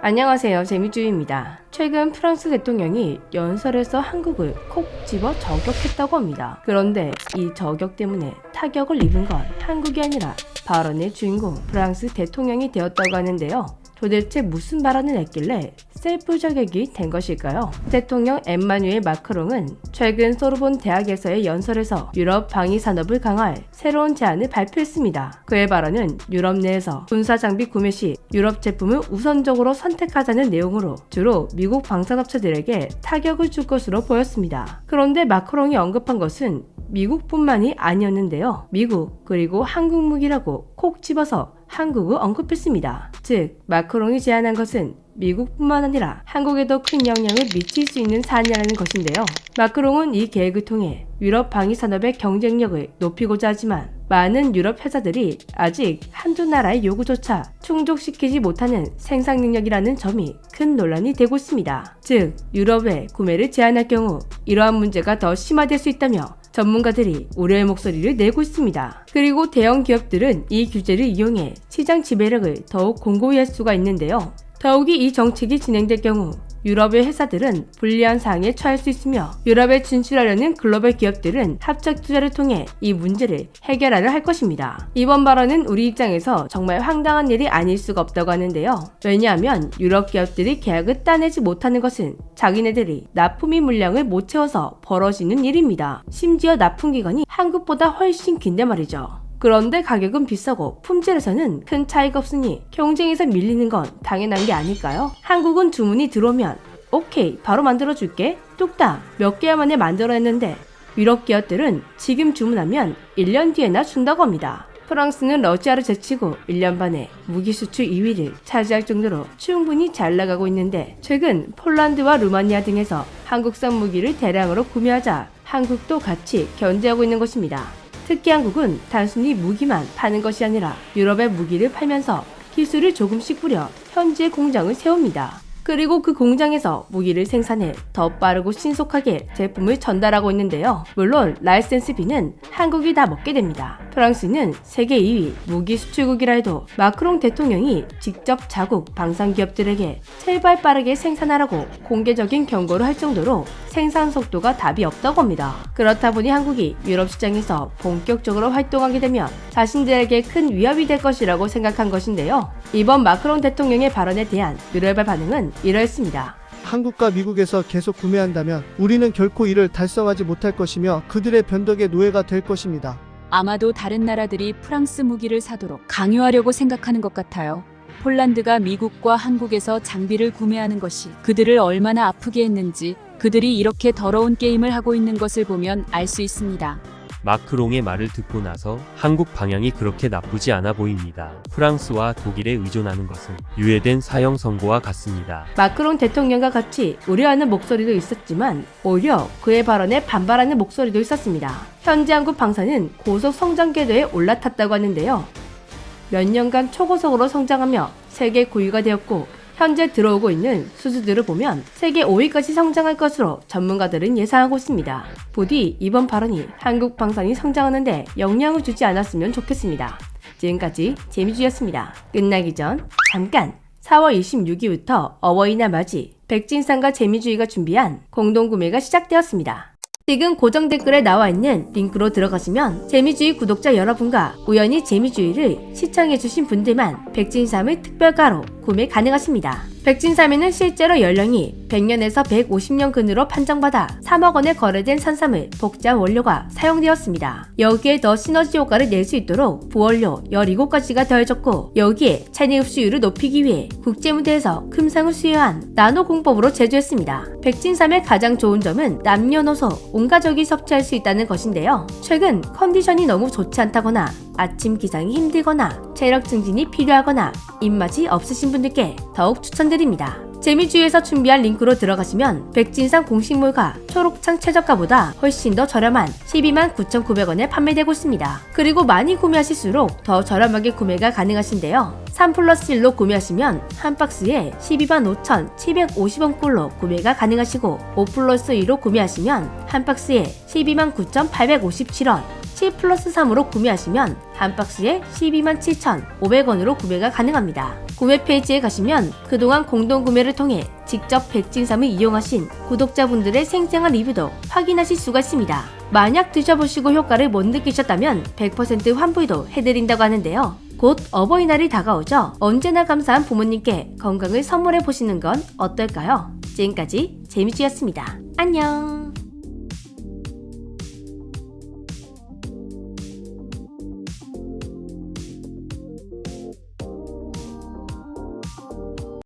안녕하세요, 재미주의입니다. 최근 프랑스 대통령이 연설에서 한국을 콕 집어 저격했다고 합니다. 그런데 이 저격 때문에 타격을 입은 건 한국이 아니라 발언의 주인공 프랑스 대통령이 되었다고 하는데요. 도대체 무슨 발언을 했길래 셀프 저격이 된 것일까요? 대통령 엠마뉴엘 마크롱은 최근 소르본 대학에서의 연설에서 유럽 방위 산업을 강화할 새로운 제안을 발표했습니다. 그의 발언은 유럽 내에서 군사 장비 구매 시 유럽 제품을 우선적으로 선택하자는 내용으로 주로 미국 방산업체들에게 타격을 줄 것으로 보였습니다. 그런데 마크롱이 언급한 것은 미국뿐만이 아니었는데요. 미국 그리고 한국 무기라고 콕 집어서 한국을 언급했습니다. 즉, 마크롱이 제안한 것은 미국뿐만 아니라 한국에도 큰 영향을 미칠 수 있는 사안이라는 것인데요. 마크롱은 이 계획을 통해 유럽 방위 산업의 경쟁력을 높이고자 하지만 많은 유럽 회사들이 아직 한두 나라의 요구조차 충족시키지 못하는 생산 능력이라는 점이 큰 논란이 되고 있습니다. 즉, 유럽에 구매를 제한할 경우 이러한 문제가 더 심화될 수 있다며 전문가들이 우려의 목소리를 내고 있습니다. 그리고 대형 기업들은 이 규제를 이용해 시장 지배력을 더욱 공고히 할 수가 있는데요. 더욱이 이 정책이 진행될 경우 유럽의 회사들은 불리한 상황에 처할 수 있으며 유럽에 진출하려는 글로벌 기업들은 합작 투자를 통해 이 문제를 해결하려 할 것입니다. 이번 발언은 우리 입장에서 정말 황당한 일이 아닐 수가 없다고 하는데요. 왜냐하면 유럽 기업들이 계약을 따내지 못하는 것은 자기네들이 납품이 물량을 못 채워서 벌어지는 일입니다. 심지어 납품 기간이 한국보다 훨씬 긴데 말이죠. 그런데 가격은 비싸고 품질에서는 큰 차이가 없으니 경쟁에서 밀리는 건 당연한 게 아닐까요? 한국은 주문이 들어오면 오케이 바로 만들어줄게 뚝딱 몇 개월 만에 만들어냈는데 유럽 기업들은 지금 주문하면 1년 뒤에나 준다고 합니다. 프랑스는 러시아를 제치고 1년 반에 무기 수출 2위를 차지할 정도로 충분히 잘 나가고 있는데 최근 폴란드와 루마니아 등에서 한국산 무기를 대량으로 구매하자 한국도 같이 견제하고 있는 것입니다. 특히 한국은 단순히 무기만 파는 것이 아니라 유럽의 무기를 팔면서 기술을 조금씩 뿌려 현지에 공장을 세웁니다. 그리고 그 공장에서 무기를 생산해 더 빠르고 신속하게 제품을 전달하고 있는데요. 물론 라이센스비는 한국이 다 먹게 됩니다. 프랑스는 세계 2위 무기 수출국이라 해도 마크롱 대통령이 직접 자국 방산기업들에게 제발 빠르게 생산하라고 공개적인 경고를 할 정도로 생산 속도가 답이 없다고 합니다. 그렇다 보니 한국이 유럽 시장에서 본격적으로 활동하게 되면 자신들에게 큰 위협이 될 것이라고 생각한 것인데요. 이번 마크롱 대통령의 발언에 대한 유럽의 반응은 이러했습니다. 한국과 미국에서 계속 구매한다면 우리는 결코 이를 달성하지 못할 것이며 그들의 변덕의 노예가 될 것입니다. 아마도 다른 나라들이 프랑스 무기를 사도록 강요하려고 생각하는 것 같아요. 폴란드가 미국과 한국에서 장비를 구매하는 것이 그들을 얼마나 아프게 했는지 그들이 이렇게 더러운 게임을 하고 있는 것을 보면 알 수 있습니다. 마크롱의 말을 듣고 나서 한국 방향이 그렇게 나쁘지 않아 보입니다. 프랑스와 독일에 의존하는 것은 유예된 사형 선고와 같습니다. 마크롱 대통령과 같이 우려하는 목소리도 있었지만 오히려 그의 발언에 반발하는 목소리도 있었습니다. 현재 한국 방산은 고속 성장 궤도에 올라탔다고 하는데요. 몇 년간 초고속으로 성장하며 세계 9위가 되었고 현재 들어오고 있는 수주들을 보면 세계 5위까지 성장할 것으로 전문가들은 예상하고 있습니다. 부디 이번 발언이 한국 방산이 성장하는데 영향을 주지 않았으면 좋겠습니다. 지금까지 재미주였습니다. 끝나기 전 잠깐! 4월 26일부터 어버이날 맞이 백진상과 재미주의가 준비한 공동구매가 시작되었습니다. 지금 고정 댓글에 나와 있는 링크로 들어가시면 재미주의 구독자 여러분과 우연히 재미주의를 시청해주신 분들만 백진삼을 특별가로 구매 가능하십니다. 백진삼에는 실제로 연령이 100년에서 150년 근으로 판정받아 3억 원에 거래된 산삼을 복잡 원료가 사용되었습니다. 여기에 더 시너지 효과를 낼 수 있도록 부원료 17가지가 더해졌고 여기에 체내 흡수율을 높이기 위해 국제무대에서 금상을 수여한 나노 공법으로 제조했습니다. 백진삼의 가장 좋은 점은 남녀노소 온 가족이 섭취할 수 있다는 것인데요. 최근 컨디션이 너무 좋지 않다거나 아침 기상이 힘들거나 체력 증진이 필요하거나 입맛이 없으신 분들께 더욱 추천드립니다. 재미주의에서 준비한 링크로 들어가시면 백진상 공식몰과 초록창 최저가보다 훨씬 더 저렴한 129,900원에 판매되고 있습니다. 그리고 많이 구매하실수록 더 저렴하게 구매가 가능하신데요. 3+1로 구매하시면 한 박스에 125,750원 꼴로 구매가 가능하시고 5+2로 구매하시면 한 박스에 129,857원 7+3으로 구매하시면 한 박스에 127,500원으로 구매가 가능합니다. 구매 페이지에 가시면 그동안 공동구매를 통해 직접 백진삼을 이용하신 구독자분들의 생생한 리뷰도 확인하실 수가 있습니다. 만약 드셔보시고 효과를 못 느끼셨다면 100% 환불도 해드린다고 하는데요. 곧 어버이날이 다가오죠. 언제나 감사한 부모님께 건강을 선물해 보시는 건 어떨까요? 지금까지 재미지였습니다. 안녕.